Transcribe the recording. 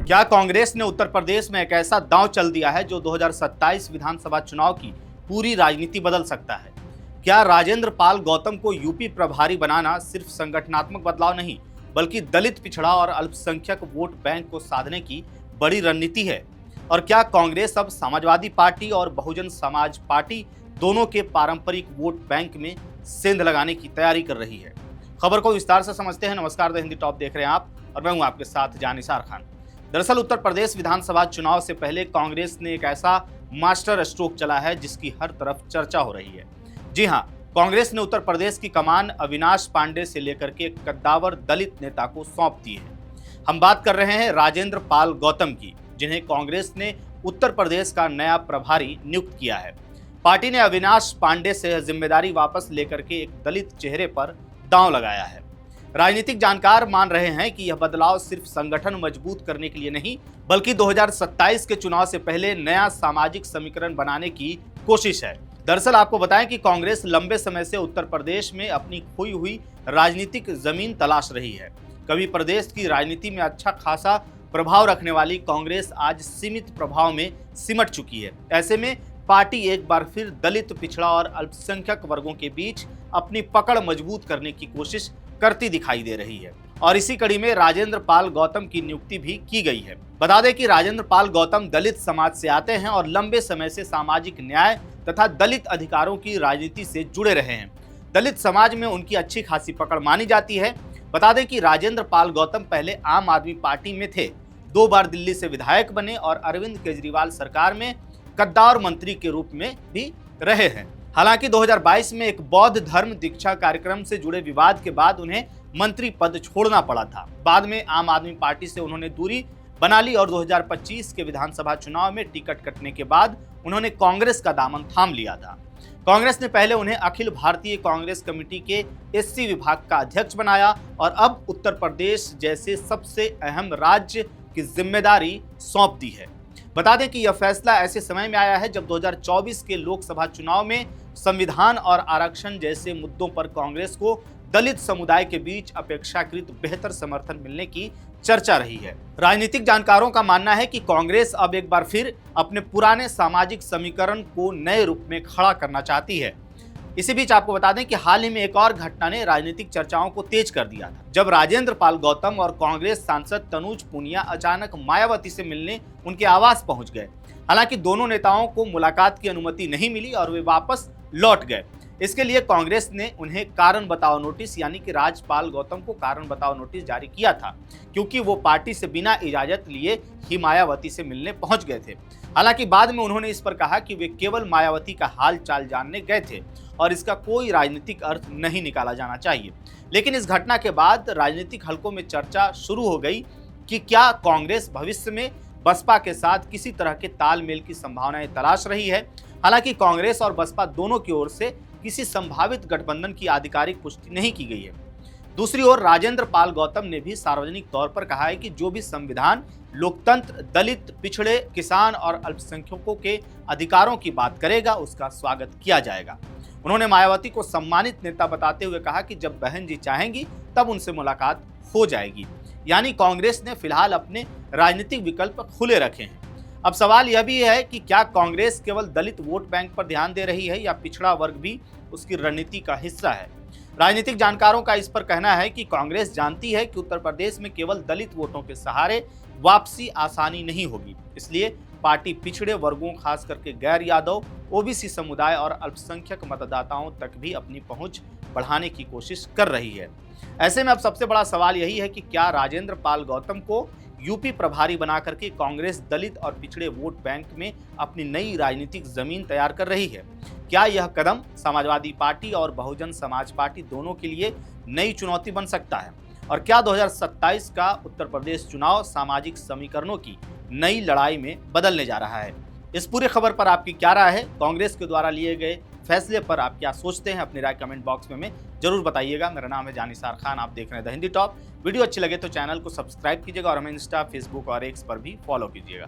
क्या कांग्रेस ने उत्तर प्रदेश में एक ऐसा दांव चल दिया है जो 2027 विधानसभा चुनाव की पूरी राजनीति बदल सकता है? क्या राजेंद्र पाल गौतम को यूपी प्रभारी बनाना सिर्फ संगठनात्मक बदलाव नहीं, बल्कि दलित, पिछड़ा और अल्पसंख्यक वोट बैंक को साधने की बड़ी रणनीति है? और क्या कांग्रेस अब समाजवादी पार्टी और बहुजन समाज पार्टी दोनों के पारंपरिक वोट बैंक में सेंध लगाने की तैयारी कर रही है? खबर को विस्तार से समझते हैं। नमस्कार, द हिंदी टॉप देख रहे हैं आप और मैं हूं आपके साथ जानिसार खान। दरअसल उत्तर प्रदेश विधानसभा चुनाव से पहले कांग्रेस ने एक ऐसा मास्टर स्ट्रोक चला है जिसकी हर तरफ चर्चा हो रही है। जी हां, कांग्रेस ने उत्तर प्रदेश की कमान अविनाश पांडे से लेकर के कद्दावर दलित नेता को सौंप दी है। हम बात कर रहे हैं राजेंद्र पाल गौतम की, जिन्हें कांग्रेस ने उत्तर प्रदेश का नया प्रभारी नियुक्त किया है। पार्टी ने अविनाश पांडे से जिम्मेदारी वापस लेकर के एक दलित चेहरे पर दांव लगाया है। राजनीतिक जानकार मान रहे हैं कि यह बदलाव सिर्फ संगठन मजबूत करने के लिए नहीं, बल्कि 2027 के चुनाव से पहले नया सामाजिक समीकरण बनाने की कोशिश है। दरअसल आपको बताएं कि कांग्रेस लंबे समय से उत्तर प्रदेश में अपनी खोई हुई राजनीतिक जमीन तलाश रही है। कभी प्रदेश की राजनीति में अच्छा खासा प्रभाव रखने वाली कांग्रेस आज सीमित प्रभाव में सिमट चुकी है। ऐसे में पार्टी एक बार फिर दलित, पिछड़ा और अल्पसंख्यक वर्गों के बीच अपनी पकड़ मजबूत करने की कोशिश करती दिखाई दे रही है और इसी कड़ी में राजेंद्र पाल गौतम की नियुक्ति भी की गई है। बता दें कि राजेंद्र पाल गौतम दलित समाज से आते हैं और लंबे समय से सामाजिक न्याय तथा दलित अधिकारों की राजनीति से जुड़े रहे हैं। दलित समाज में उनकी अच्छी खासी पकड़ मानी जाती है। बता दें कि राजेंद्र पाल गौतम पहले आम आदमी पार्टी में थे, 2 बार दिल्ली से विधायक बने और अरविंद केजरीवाल सरकार में कद्दावर मंत्री के रूप में भी रहे हैं। हालांकि 2022 में एक बौद्ध धर्म दीक्षा कार्यक्रम से जुड़े विवाद के बाद उन्हें मंत्री पद छोड़ना पड़ा था। बाद में आम आदमी पार्टी से उन्होंने दूरी बना ली और 2025 के विधानसभा चुनाव में टिकट कटने के बाद उन्होंने कांग्रेस का दामन थाम लिया था। कांग्रेस ने पहले उन्हें अखिल भारतीय कांग्रेस कमेटी के एससी विभाग का अध्यक्ष बनाया और अब उत्तर प्रदेश जैसे सबसे अहम राज्य की जिम्मेदारी सौंप दी है। बता दें कि यह फैसला ऐसे समय में आया है जब 2024 के लोकसभा चुनाव में संविधान और आरक्षण जैसे मुद्दों पर कांग्रेस को दलित समुदाय के बीच अपेक्षाकृत बेहतर समर्थन मिलने की चर्चा रही है। राजनीतिक जानकारों का मानना है कि कांग्रेस अब एक बार फिर अपने पुराने सामाजिक समीकरण को नए रूप में खड़ा करना चाहती है। इसी बीच आपको बता दें कि हाल ही में एक और घटना ने राजनीतिक चर्चाओं को तेज कर दिया था, जब राजेंद्र पाल गौतम और कांग्रेस सांसद तनुज पुनिया अचानक मायावती से मिलने उनके आवास पहुंच गए। हालांकि दोनों नेताओं को मुलाकात की अनुमति नहीं मिली और वे वापस लौट गए। इसके लिए कांग्रेस ने उन्हें कारण बताओ नोटिस यानी कि राजपाल गौतम को कारण बताओ नोटिस जारी किया था, क्योंकि वो पार्टी से बिना इजाजत लिए ही मायावती से मिलने पहुंच गए थे। हालांकि बाद में उन्होंने इस पर कहा कि वे केवल मायावती का हाल चाल जानने गए थे और इसका कोई राजनीतिक अर्थ नहीं निकाला जाना चाहिए। लेकिन इस घटना के बाद राजनीतिक हलकों में चर्चा शुरू हो गई कि क्या कांग्रेस भविष्य में बसपा के साथ किसी तरह के तालमेल की संभावनाएं तलाश रही है। हालांकि कांग्रेस और बसपा दोनों की ओर से किसी संभावित गठबंधन की आधिकारिक पुष्टि नहीं की गई है। दूसरी ओर राजेंद्र पाल गौतम ने भी सार्वजनिक तौर पर कहा है कि जो भी संविधान लोकतंत्र, दलित, पिछड़े, किसान और अल्पसंख्यकों के अधिकारों की बात करेगा उसका स्वागत किया जाएगा। उन्होंने मायावती को सम्मानित नेता बताते हुए कहा कि जब बहन जी चाहेंगी तब उनसे मुलाकात हो जाएगी। यानी कांग्रेस ने फिलहाल अपने राजनीतिक विकल्प खुले रखे हैं। अब सवाल यह भी है कि क्या कांग्रेस केवल दलित वोट बैंक पर ध्यान दे रही है या पिछड़ा वर्ग भी उसकी रणनीति का हिस्सा है। राजनीतिक जानकारों का इस पर कहना है कि कांग्रेस जानती है कि उत्तर प्रदेश में केवल दलित वोटों के सहारे वापसी आसानी नहीं होगी, इसलिए पार्टी पिछड़े वर्गों, खास करके गैर यादव, ओबीसी समुदाय और अल्पसंख्यक मतदाताओं तक भी अपनी पहुंच बढ़ाने की कोशिश कर रही है। ऐसे में अब सबसे बड़ा सवाल यही है कि क्या राजेंद्र पाल गौतम को यूपी प्रभारी बना करके कांग्रेस दलित और पिछड़े वोट बैंक में अपनी नई राजनीतिक जमीन तैयार कर रही है। क्या यह कदम समाजवादी पार्टी और बहुजन समाज पार्टी दोनों के लिए नई चुनौती बन सकता है? और क्या 2027 का उत्तर प्रदेश चुनाव सामाजिक समीकरणों की नई लड़ाई में बदलने जा रहा है? इस पूरी खबर पर आपकी क्या राय है? कांग्रेस के द्वारा लिए गए फैसले पर आप क्या सोचते हैं? अपनी राय कमेंट बॉक्स में हमें जरूर बताइएगा। मेरा नाम है जानिसार खान, आप देख रहे हैं द हिंदी टॉप। वीडियो अच्छी लगे तो चैनल को सब्सक्राइब कीजिएगा और हमें इंस्टा, फेसबुक और एक्स पर भी फॉलो कीजिएगा।